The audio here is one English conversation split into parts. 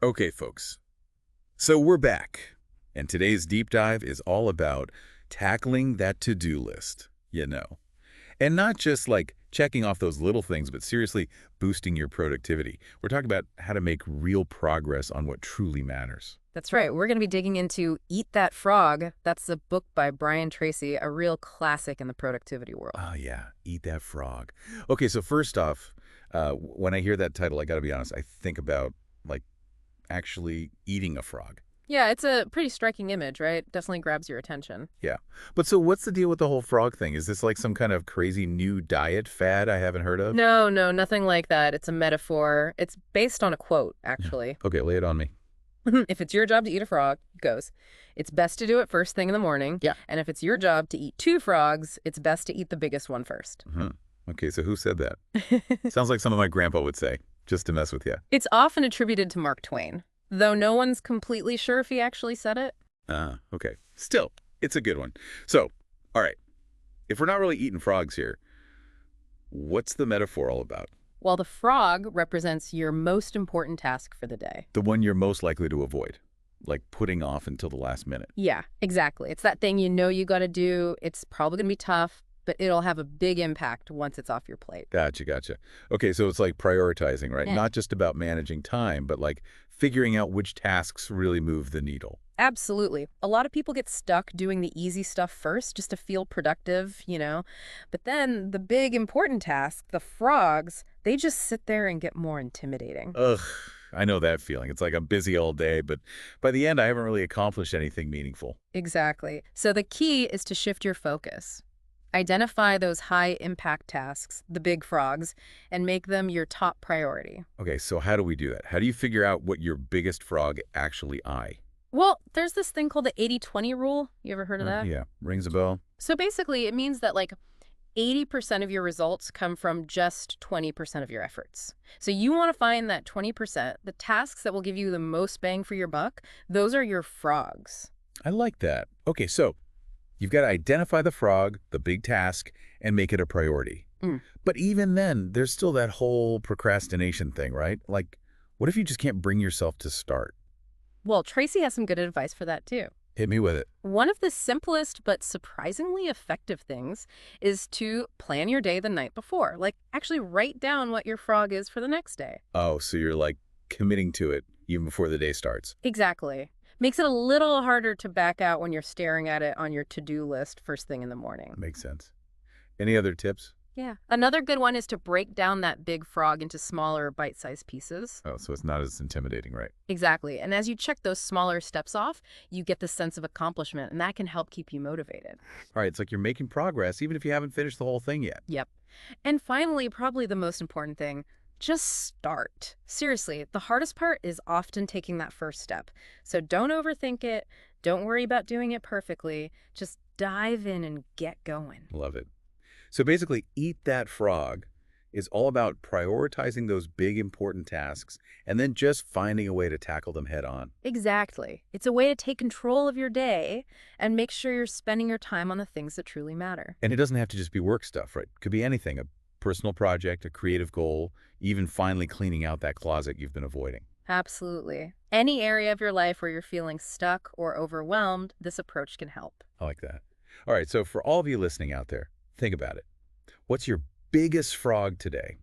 Okay, folks. So we're back, and today's deep dive is all about tackling that to-do list. And not just like checking off those little things, but seriously boosting your productivity. We're talking about how to make real progress on what truly matters. That's right. We're going to be digging into Eat That Frog. That's a book by Brian Tracy, a real classic in the productivity world. Oh, yeah, eat that frog. Okay, so first off, when I hear that title, I got to be honest, I think about like actually eating a frog. Yeah, it's a pretty striking image, right? Definitely grabs your attention. Yeah. But so what's the deal with the whole frog thing? Is this like some kind of crazy new diet fad I haven't heard of? No, no, nothing like that. It's a metaphor. It's based on a quote, Yeah. actually. Okay, lay it on me. If it's your job to eat a frog, it goes, it's best to do it first thing in the morning. Yeah. And if it's your job to eat two frogs, it's best to eat the biggest one first. Hmm. Okay, so who said that? Sounds like something my grandpa would say, just to mess with you. It's often attributed to Mark Twain, though no one's completely sure if he actually said it. Okay. Still, it's a good one. So, all right, if we're not really eating frogs here, what's the metaphor all about? While the frog represents your most important task for the day. The one you're most likely to avoid, like putting off until the last minute. Yeah, exactly. It's that thing you know you got to do. It's probably going to be tough, but it'll have a big impact once it's off your plate. Gotcha, gotcha. Okay, so it's like prioritizing, right? Yeah. Not just about managing time, but like figuring out which tasks really move the needle. Absolutely. A lot of people get stuck doing the easy stuff first just to feel productive. But then the big important task, the frogs, they just sit there and get more intimidating. Ugh, I know that feeling. It's like I'm busy all day, but by the end, I haven't really accomplished anything meaningful. Exactly. So the key is to shift your focus. Identify those high-impact tasks, the big frogs, and make them your top priority. Okay, so how do we do that? How do you figure out what your biggest frog actually eye? Well, there's this thing called the 80-20 rule. You ever heard of that? Yeah, rings a bell. So basically, it means that 80% of your results come from just 20% of your efforts. So you want to find that 20%, the tasks that will give you the most bang for your buck, those are your frogs. I like that. Okay, so you've got to identify the frog, the big task, and make it a priority. Mm. But even then, there's still that whole procrastination thing, right? Like, what if you just can't bring yourself to start? Well, Tracy has some good advice for that too. Hit me with it. One of the simplest but surprisingly effective things is to plan your day the night before. Actually write down what your frog is for the next day. Oh, so you're like committing to it even before the day starts. Exactly. Makes it a little harder to back out when you're staring at it on your to-do list first thing in the morning. Makes sense. Any other tips? Yeah. Another good one is to break down that big frog into smaller bite-sized pieces. Oh, so it's not as intimidating, right? Exactly. And as you check those smaller steps off, you get the sense of accomplishment, and that can help keep you motivated. All right, it's like you're making progress even if you haven't finished the whole thing yet. Yep. And finally, probably the most important thing, just start. Seriously, the hardest part is often taking that first step. So don't overthink it. Don't worry about doing it perfectly. Just dive in and get going. Love it. So basically, Eat That Frog is all about prioritizing those big, important tasks and then just finding a way to tackle them head on. Exactly. It's a way to take control of your day and make sure you're spending your time on the things that truly matter. And it doesn't have to just be work stuff, right? It could be anything, a personal project, a creative goal, even finally cleaning out that closet you've been avoiding. Absolutely. Any area of your life where you're feeling stuck or overwhelmed, this approach can help. I like that. All right, so for all of you listening out there, think about it. What's your biggest frog today?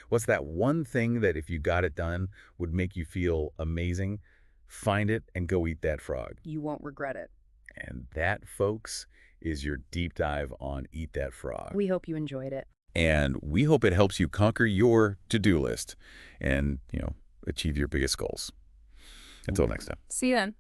What's that one thing that if you got it done would make you feel amazing? Find it and go eat that frog. You won't regret it. And that, folks, is your deep dive on Eat That Frog. We hope you enjoyed it. And we hope it helps you conquer your to-do list and, achieve your biggest goals. Until next time. See you then.